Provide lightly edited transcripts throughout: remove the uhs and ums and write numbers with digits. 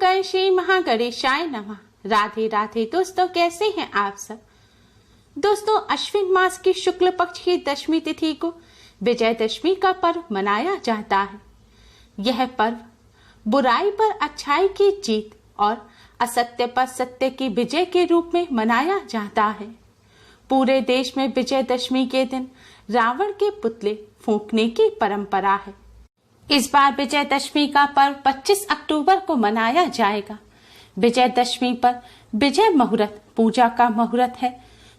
गण श्री महागणेशाय नमः। राधे राधे दोस्तों, कैसे हैं आप सब। दोस्तों, अश्विन मास की शुक्ल पक्ष की दशमी तिथि को विजयदशमी का पर्व मनाया जाता है। यह पर्व बुराई पर अच्छाई की जीत और असत्य पर सत्य की विजय के रूप में मनाया जाता है। पूरे देश में विजयदशमी के दिन रावण के पुतले फूंकने की परंपरा है। इस बार विजयदशमी का पर्व 25 अक्टूबर को मनाया जाएगा। विजयदशमी पर विजय मुहूर्त पूजा का मुहूर्त है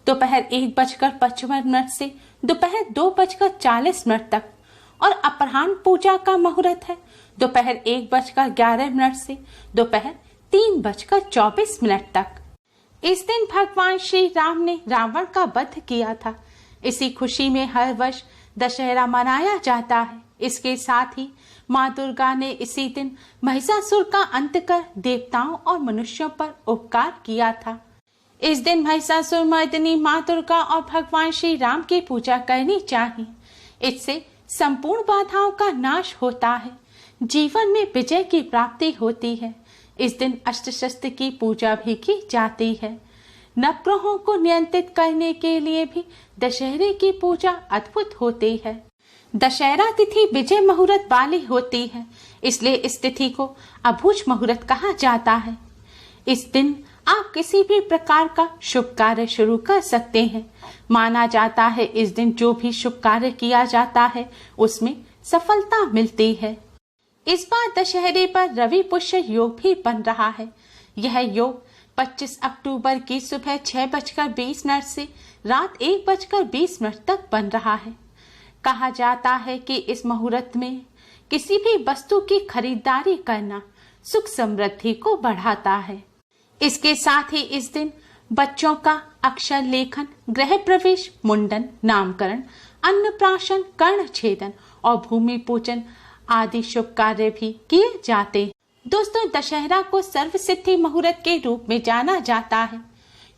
दोपहर 1:55 से दोपहर 2:40 तक और अपराह्न पूजा का मुहूर्त है दोपहर 1:11 से दोपहर 3:24 तक। इस दिन भगवान श्री राम ने रावण का वध किया था। इसी खुशी में हर वर्ष दशहरा मनाया जाता है। इसके साथ ही माँ दुर्गा ने इसी दिन महिषासुर का अंत कर देवताओं और मनुष्यों पर उपकार किया था। इस दिन महिषासुर मर्दिनी माँ दुर्गा और भगवान श्री राम की पूजा करनी चाहिए। इससे संपूर्ण बाधाओं का नाश होता है, जीवन में विजय की प्राप्ति होती है। इस दिन अष्टशस्त्र की पूजा भी की जाती है। नवग्रहों को नियंत्रित करने के लिए भी दशहरे की पूजा अद्भुत होती है। दशहरा तिथि विजय मुहूर्त वाली होती है, इसलिए इस तिथि को अभूज मुहूर्त कहा जाता है। इस दिन आप किसी भी प्रकार का शुभ कार्य शुरू कर सकते हैं। माना जाता है इस दिन जो भी शुभ कार्य किया जाता है उसमें सफलता मिलती है। इस बार दशहरे पर रवि पुष्य योग भी बन रहा है। यह योग 25 अक्टूबर की सुबह 6:20 से रात 1:20 तक बन रहा है। कहा जाता है कि इस मुहूर्त में किसी भी वस्तु की खरीदारी करना सुख समृद्धि को बढ़ाता है। इसके साथ ही इस दिन बच्चों का अक्षर लेखन, गृह प्रवेश, मुंडन, नामकरण, अन्नप्राशन, कर्ण छेदन और भूमि पूजन आदि शुभ कार्य भी किए जाते हैं। दोस्तों, दशहरा को सर्व सिद्धि मुहूर्त के रूप में जाना जाता है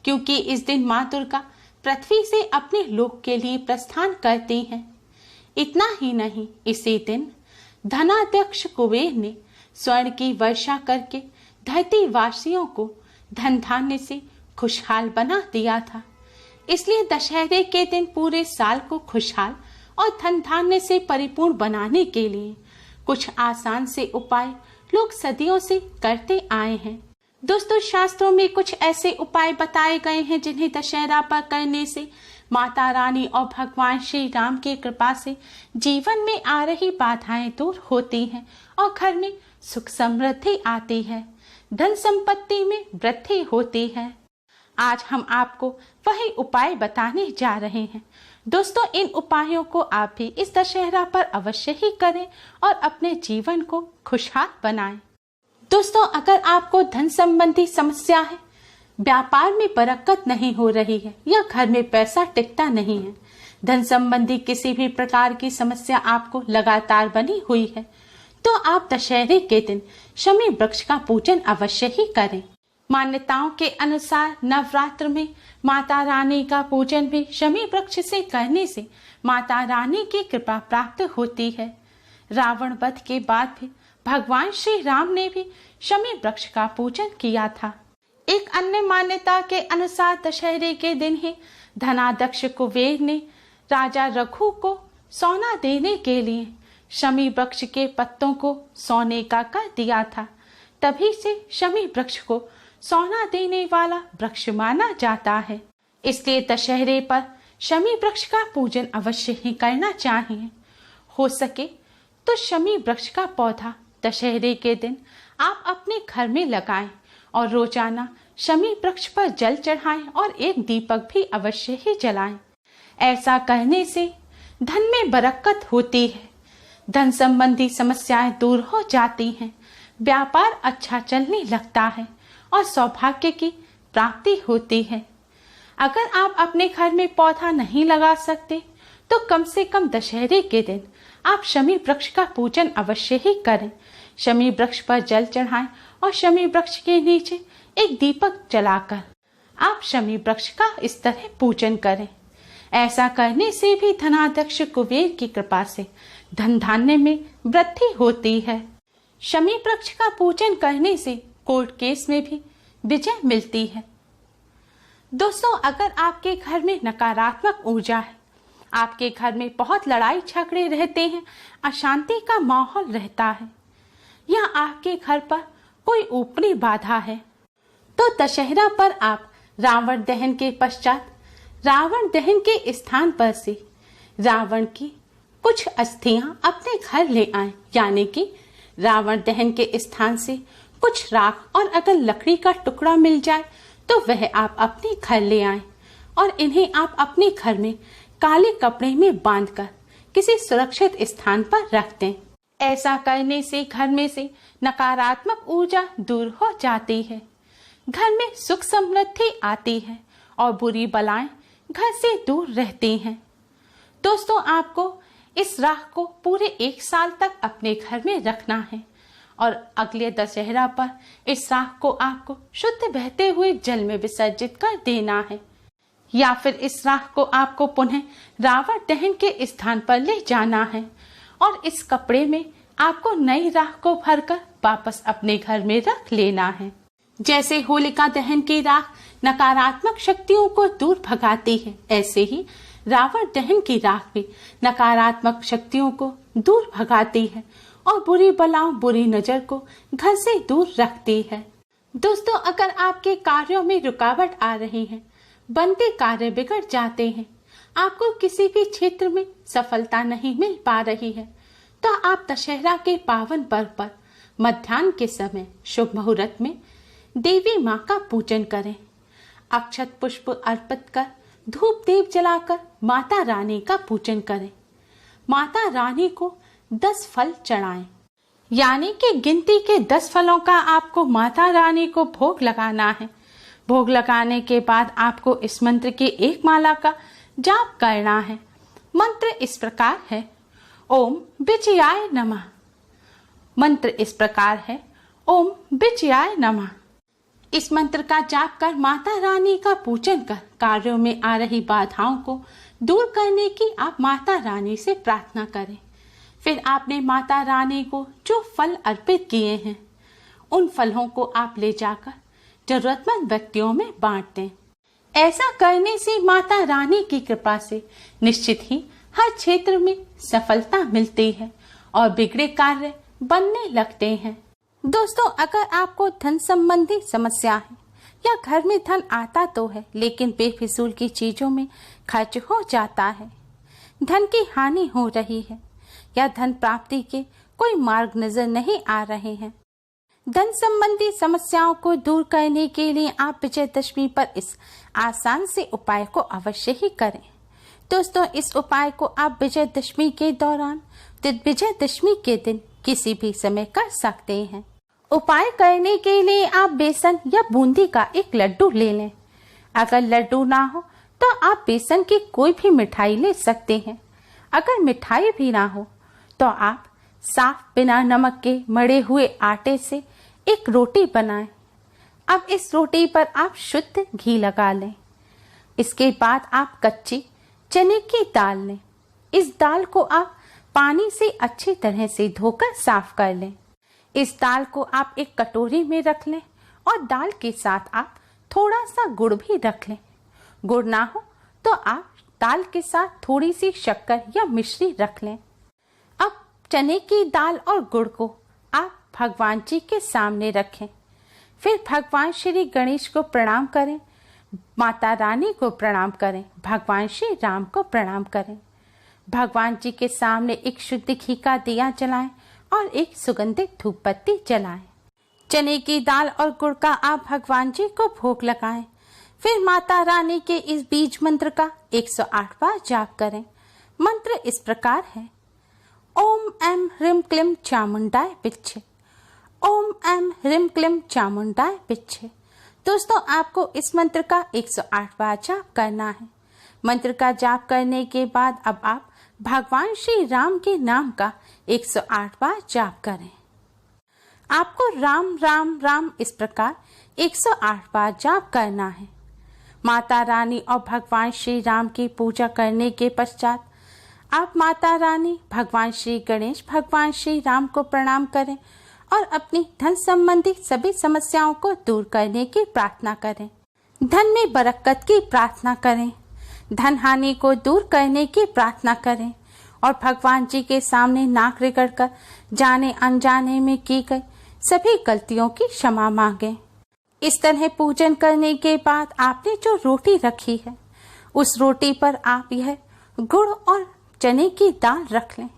क्योंकि इस दिन माँ दुर्गा पृथ्वी से अपने लोक के लिए प्रस्थान करती हैं। इतना ही नहीं, इसी दिन धनाध्यक्ष कुबेर ने स्वर्ण की वर्षा करके धरती वासियों को धन धान्य से खुशहाल बना दिया था। इसलिए दशहरे के दिन पूरे साल को खुशहाल और धन धान्य से परिपूर्ण बनाने के लिए कुछ आसान से उपाय लोग सदियों से करते आए हैं। दोस्तों, शास्त्रों में कुछ ऐसे उपाय बताए गए हैं जिन्हें दशहरा पर करने से माता रानी और भगवान श्री राम की कृपा से जीवन में आ रही बाधाएं दूर होती हैं और घर में सुख समृद्धि आती है, धन संपत्ति में वृद्धि होती है। आज हम आपको वही उपाय बताने जा रहे हैं। दोस्तों, इन उपायों को आप भी इस दशहरा पर अवश्य ही करें और अपने जीवन को खुशहाल बनाएं। दोस्तों, अगर आपको धन संबंधी समस्या है, व्यापार में बरकत नहीं हो रही है या घर में पैसा टिकता नहीं है, धन संबंधी किसी भी प्रकार की समस्या आपको लगातार बनी हुई है, तो आप दशहरे के दिन शमी वृक्ष का पूजन अवश्य ही करें। मान्यताओं के अनुसार नवरात्र में माता रानी का पूजन भी शमी वृक्ष से करने से माता रानी की कृपा प्राप्त होती है। रावण वध के बाद भी भगवान श्री राम ने भी शमी वृक्ष का पूजन किया था। एक अन्य मान्यता के अनुसार दशहरे के दिन ही धनाध्यक्ष कुबेर ने राजा रघु को सोना देने के लिए शमी वृक्ष के पत्तों को सोने का कर दिया था। तभी से शमी वृक्ष को सोना देने वाला वृक्ष माना जाता है। इसलिए दशहरे पर शमी वृक्ष का पूजन अवश्य ही करना चाहिए। हो सके तो शमी वृक्ष का पौधा दशहरे के दिन आप अपने घर में लगाएं और रोजाना शमी वृक्ष पर जल चढ़ाएं और एक दीपक भी अवश्य ही जलाएं। ऐसा करने से धन में बरकत होती है, धन संबंधी समस्याएं दूर हो जाती हैं, व्यापार अच्छा चलने लगता है और सौभाग्य की प्राप्ति होती है। अगर आप अपने घर में पौधा नहीं लगा सकते तो कम से कम दशहरे के दिन आप शमी वृक्ष का पूजन अवश्य ही करें। शमी वृक्ष पर जल चढ़ाएं और शमी वृक्ष के नीचे एक दीपक जलाकर आप शमी वृक्ष का इस तरह पूजन करें। ऐसा करने से भी धनाध्यक्ष कुबेर की कृपा से धन धान्य में वृद्धि होती है। शमी वृक्ष का पूजन करने से कोर्ट केस में भी विजय मिलती है। दोस्तों, अगर आपके घर में नकारात्मक ऊर्जा है, आपके घर में बहुत लड़ाई झगड़े रहते हैं, अशांति का माहौल रहता है, या आपके घर पर कोई ऊपरी बाधा है, तो दशहरा पर आप रावण दहन के पश्चात रावण दहन के स्थान पर से रावण की कुछ अस्थियां अपने घर ले आएं, यानी कि रावण दहन के स्थान से कुछ राख और अगर लकड़ी का टुकड़ा मिल जाए तो वह आप अपने घर ले आएं और इन्हें आप अपने घर में काले कपड़े में बांधकर किसी सुरक्षित स्थान पर रख दें। ऐसा करने से घर में से नकारात्मक ऊर्जा दूर हो जाती है, घर में सुख समृद्धि आती है और बुरी बलाएं घर से दूर रहती हैं। दोस्तों, आपको इस राख को पूरे 1 साल तक अपने घर में रखना है और अगले दशहरा पर इस राख को आपको शुद्ध बहते हुए जल में विसर्जित कर देना है, या फिर इस राख को आपको पुनः रावण दहन के स्थान पर ले जाना है और इस कपड़े में आपको नई राख को भरकर वापस अपने घर में रख लेना है। जैसे होलिका दहन की राख नकारात्मक शक्तियों को दूर भगाती है, ऐसे ही रावण दहन की राख भी नकारात्मक शक्तियों को दूर भगाती है और बुरी बलाओं, बुरी नजर को घर से दूर रखती है। दोस्तों, अगर आपके कार्यों में रुकावट आ रही है, बनते कार्य बिगड़ जाते हैं, आपको किसी भी क्षेत्र में सफलता नहीं मिल पा रही है, तो आप दशहरा के पावन पर्व पर मध्याह्न के समय शुभ मुहूर्त में देवी माँ का पूजन करें। अक्षत पुष्प अर्पित कर धूप दीप जलाकर माता रानी का पूजन करें। माता रानी को 10 फल चढ़ाएं, यानी कि गिनती के 10 फलों का आपको माता रानी को भोग लगाना है। भोग लगाने के बाद आपको इस मंत्र की एक माला का जाप करना है। मंत्र इस प्रकार है, ओम विजयाय नमः। मंत्र इस प्रकार है, ओम विजयाय नमः। इस मंत्र का जाप कर माता रानी का पूजन कर कार्यों में आ रही बाधाओं को दूर करने की आप माता रानी से प्रार्थना करें। फिर आपने माता रानी को जो फल अर्पित किए हैं, उन फलों को आप ले जाकर जरूरतमंद व्यक्तियों में बांट दें। ऐसा करने से माता रानी की कृपा से निश्चित ही हर क्षेत्र में सफलता मिलती है और बिगड़े कार्य बनने लगते हैं। दोस्तों, अगर आपको धन संबंधी समस्या है या घर में धन आता तो है लेकिन बेफिजूल की चीजों में खर्च हो जाता है, धन की हानि हो रही है या धन प्राप्ति के कोई मार्ग नजर नहीं आ रहे हैं, धन संबंधी समस्याओं को दूर करने के लिए आप विजयदशमी पर इस आसान से उपाय को अवश्य ही करें। दोस्तों, इस उपाय को आप विजयदशमी के दौरान विजयदशमी के दिन किसी भी समय कर सकते हैं। उपाय करने के लिए आप बेसन या बूंदी का एक लड्डू ले लें। अगर लड्डू ना हो तो आप बेसन की कोई भी मिठाई ले सकते हैं। अगर मिठाई भी ना हो तो आप साफ बिना नमक के मड़े हुए आटे से एक रोटी बनाएं। अब इस रोटी पर आप शुद्ध घी लगा लें। इसके बाद आप कच्ची चने की दाल लें। इस दाल को आप पानी से अच्छी तरह से धोकर साफ कर लें। इस दाल को आप एक कटोरी में रख लें और दाल के साथ आप थोड़ा सा गुड़ भी रख लें। गुड़ ना हो तो आप दाल के साथ थोड़ी सी शक्कर या मिश्री रख लें। अब चने की दाल और गुड़ को आप भगवान जी के सामने रखें। फिर भगवान श्री गणेश को प्रणाम करें, माता रानी को प्रणाम करें, भगवान श्री राम को प्रणाम करें। भगवान जी के सामने एक शुद्ध घी का दिया जलाएं और एक सुगंधित धूप बत्ती जलाएं। चने की दाल और गुड़ का आप भगवान जी को भोग लगाएं। फिर माता रानी के इस बीज मंत्र का 108 बार जाप करें। मंत्र इस प्रकार है, ओम ऐं ह्रीं क्लीं चामुंडाय विच्चे। ओम ऐं ह्रीं क्लीं चामुंडाय विच्चे। दोस्तों, आपको इस मंत्र का 108 बार जाप करना है। मंत्र का जाप करने के बाद अब आप भगवान श्री राम के नाम का 108 बार जाप करें। आपको राम राम राम इस प्रकार 108 बार जाप करना है। माता रानी और भगवान श्री राम की पूजा करने के पश्चात आप माता रानी, भगवान श्री गणेश, भगवान श्री राम को प्रणाम करें और अपनी धन संबंधी सभी समस्याओं को दूर करने की प्रार्थना करें। धन में बरकत की प्रार्थना करें, धन हानि को दूर करने की प्रार्थना करें और भगवान जी के सामने नाक रगड़कर जाने अनजाने में की गई सभी गलतियों की क्षमा मांगें। इस तरह पूजन करने के बाद आपने जो रोटी रखी है उस रोटी पर आप यह गुड़ और चने की दाल रख लें।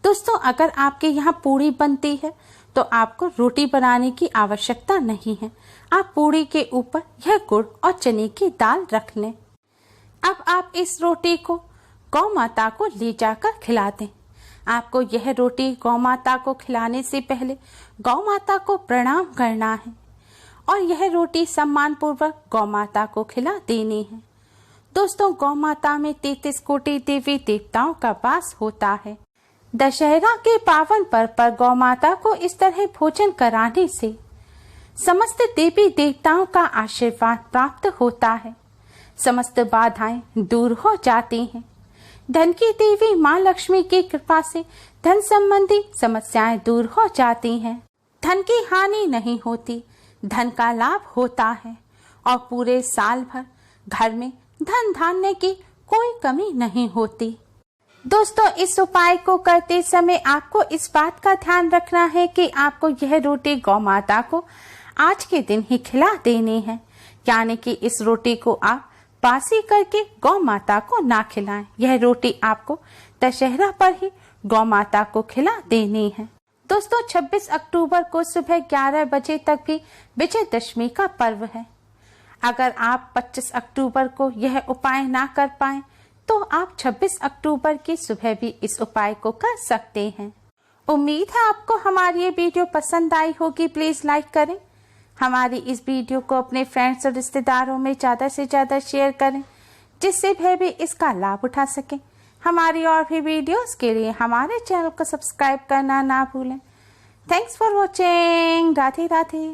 दोस्तों, अगर आपके यहाँ पूड़ी बनती है तो आपको रोटी बनाने की आवश्यकता नहीं है। आप पूड़ी के ऊपर यह गुड़ और चने की दाल रख लें। अब आप इस रोटी को गौ माता को ले जाकर खिला दें। आपको यह रोटी गौ माता को खिलाने से पहले गौ माता को प्रणाम करना है और यह रोटी सम्मान पूर्वक गौ माता को खिला देनी है। दोस्तों, गौ माता में 33 कोटि देवी देवताओं का वास होता है। दशहरा के पावन पर्व पर गौ माता को इस तरह भोजन कराने से समस्त देवी देवताओं का आशीर्वाद प्राप्त होता है, समस्त बाधाएं दूर हो जाती हैं। धन की देवी माँ लक्ष्मी की कृपा से धन संबंधी समस्याएं दूर हो जाती हैं। धन की हानि नहीं होती, धन का लाभ होता है और पूरे साल भर घर में धन धान्य की कोई कमी नहीं होती। दोस्तों, इस उपाय को करते समय आपको इस बात का ध्यान रखना है कि आपको यह रोटी गौ माता को आज के दिन ही खिला देनी है, यानी कि इस रोटी को आप बासी करके गौ माता को ना खिलाएं। यह रोटी आपको दशहरा पर ही गौ माता को खिला देनी है। दोस्तों, 26 अक्टूबर को सुबह 11 बजे तक भी विजयदशमी का पर्व है। अगर आप 25 अक्टूबर को यह उपाय ना कर पाएं तो आप 26 अक्टूबर की सुबह भी इस उपाय को कर सकते हैं। उम्मीद है आपको हमारी ये वीडियो पसंद आई होगी। प्लीज लाइक करें, हमारी इस वीडियो को अपने फ्रेंड्स और रिश्तेदारों में ज़्यादा से ज़्यादा शेयर करें, जिससे वे भी इसका लाभ उठा सकें। हमारी और भी वीडियोस के लिए हमारे चैनल को सब्सक्राइब करना ना भूलें। Thanks for watching. Radhe Radhe.